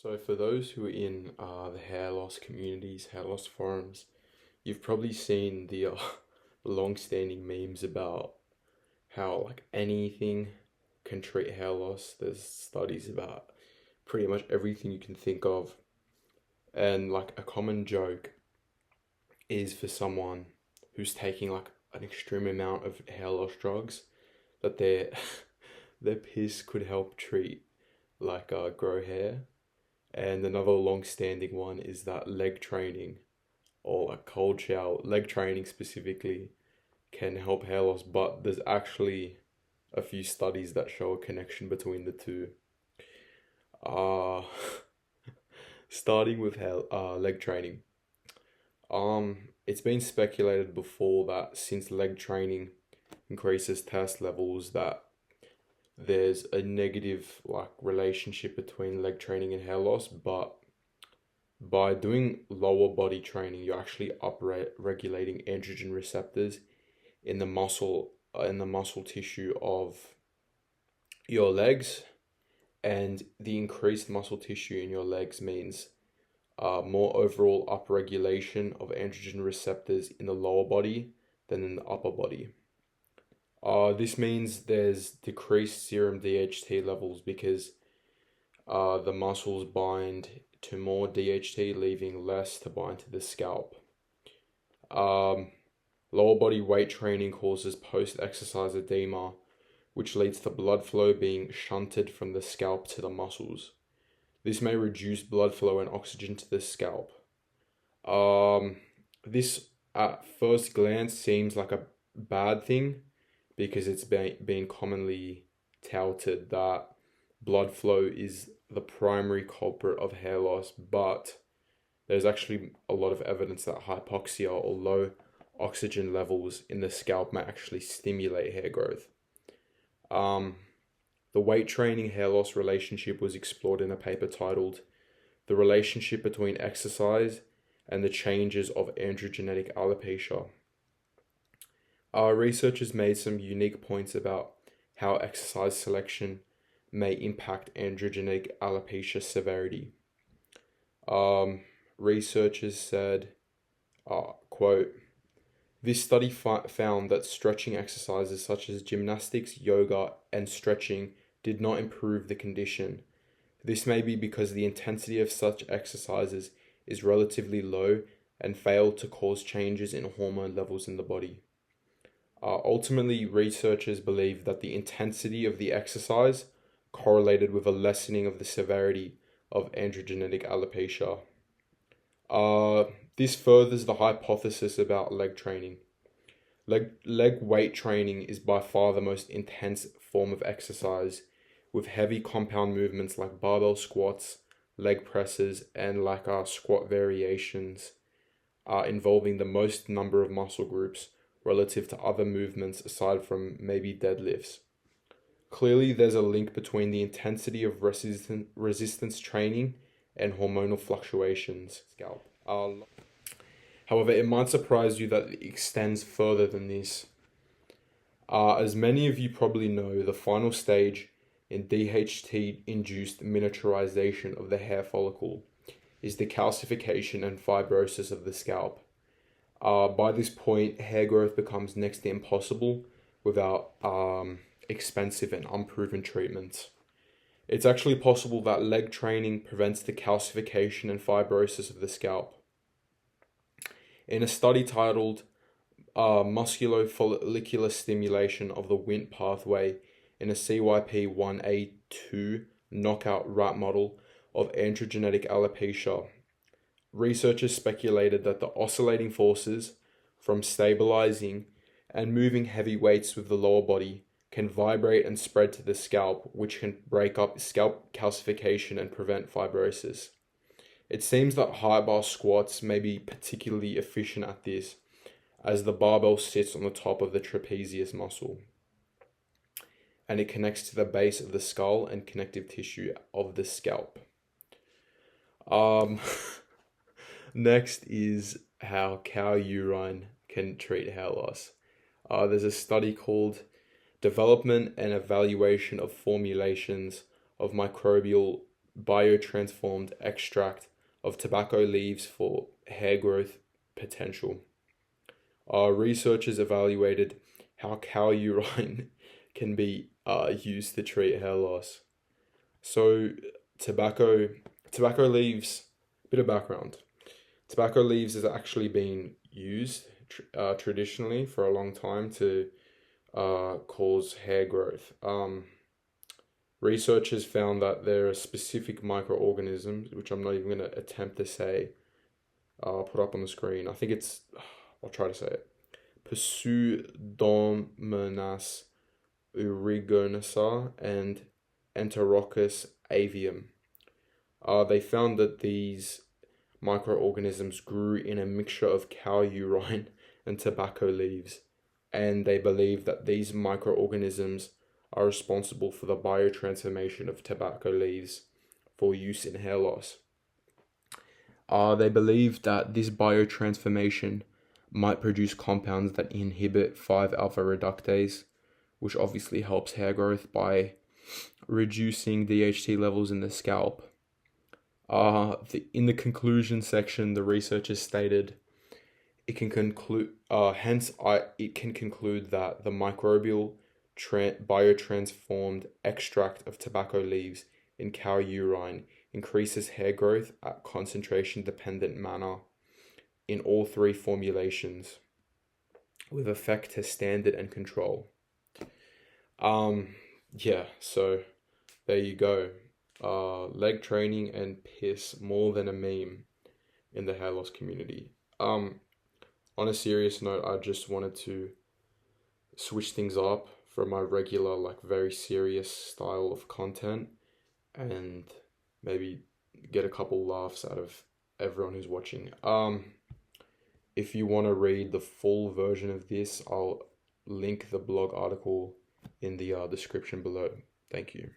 So for those who are in the hair loss communities, hair loss forums, you've probably seen the long-standing memes about how like anything can treat hair loss. There's studies about pretty much everything you can think of, and like a common joke is for someone who's taking like an extreme amount of hair loss drugs that their their piss could help treat like grow hair. And another long-standing one is that leg training or a cold shower, leg training specifically, can help hair loss, but there's actually a few studies that show a connection between the two. Uh, Starting with leg training. It's been speculated before that since leg training increases test levels, that there's a negative like relationship between leg training and hair loss, but by doing lower body training, you're actually regulating androgen receptors in the muscle tissue of your legs, and the increased muscle tissue in your legs means more overall upregulation of androgen receptors in the lower body than in the upper body. This means there's decreased serum DHT levels because the muscles bind to more DHT, leaving less to bind to the scalp. Lower body weight training causes post-exercise edema, which leads to blood flow being shunted from the scalp to the muscles. This may reduce blood flow and oxygen to the scalp. This at first glance seems like a bad thing because it's been commonly touted that blood flow is the primary culprit of hair loss, but there's actually a lot of evidence that hypoxia or low oxygen levels in the scalp may actually stimulate hair growth. The weight training hair loss relationship was explored in a paper titled "The Relationship Between Exercise and the Changes of Androgenetic Alopecia." Our researchers made some unique points about how exercise selection may impact androgenetic alopecia severity. Researchers said, quote, "This study found that stretching exercises such as gymnastics, yoga, and stretching did not improve the condition. This may be because the intensity of such exercises is relatively low and failed to cause changes in hormone levels in the body." Ultimately, researchers believe that the intensity of the exercise correlated with a lessening of the severity of androgenetic alopecia. This furthers the hypothesis about leg training. Leg weight training is by far the most intense form of exercise, with heavy compound movements like barbell squats, leg presses, and like squat variations involving the most number of muscle groups relative to other movements aside from maybe deadlifts. Clearly, there's a link between the intensity of resistance training and hormonal fluctuations. However, it might surprise you that it extends further than this. As many of you probably know, the final stage in DHT-induced miniaturization of the hair follicle is the calcification and fibrosis of the scalp. By this point, hair growth becomes next to impossible without expensive and unproven treatments. It's actually possible that leg training prevents the calcification and fibrosis of the scalp. In a study titled Musculofollicular Stimulation of the Wnt Pathway in a CYP1A2 knockout rat model of androgenetic alopecia, researchers speculated that the oscillating forces from stabilizing and moving heavy weights with the lower body can vibrate and spread to the scalp, which can break up scalp calcification and prevent fibrosis. It seems that high bar squats may be particularly efficient at this, as the barbell sits on the top of the trapezius muscle, and it connects to the base of the skull and connective tissue of the scalp. Next is how cow urine can treat hair loss. There's a study called "Development and Evaluation of Formulations of Microbial biotransformed extract of tobacco leaves for hair growth potential. Researchers evaluated how cow urine can be used to treat hair loss. So, tobacco tobacco leaves. Bit of background. Tobacco leaves has actually been used traditionally for a long time to cause hair growth. Researchers found that there are specific microorganisms, which I'm not even going to attempt to say. I'll put up on the screen. I think it's. I'll try to say it. Pseudomonas aeruginosa and Enterococcus avium. They found that these microorganisms grew in a mixture of cow urine and tobacco leaves, and they believe that these microorganisms are responsible for the biotransformation of tobacco leaves for use in hair loss. They believe that this biotransformation might produce compounds that inhibit 5-alpha reductase, which obviously helps hair growth by reducing DHT levels in the scalp. In the conclusion section, the researchers stated it can conclude that the microbial biotransformed extract of tobacco leaves in cow urine increases hair growth at concentration dependent manner in all 3 formulations, with effect to standard and control. Yeah, so there you go. Leg training and piss, more than a meme in the hair loss community. On a serious note, I just wanted to switch things up from my regular, like, very serious style of content and maybe get a couple laughs out of everyone who's watching. If you want to read the full version of this, I'll link the blog article in the description below. Thank you.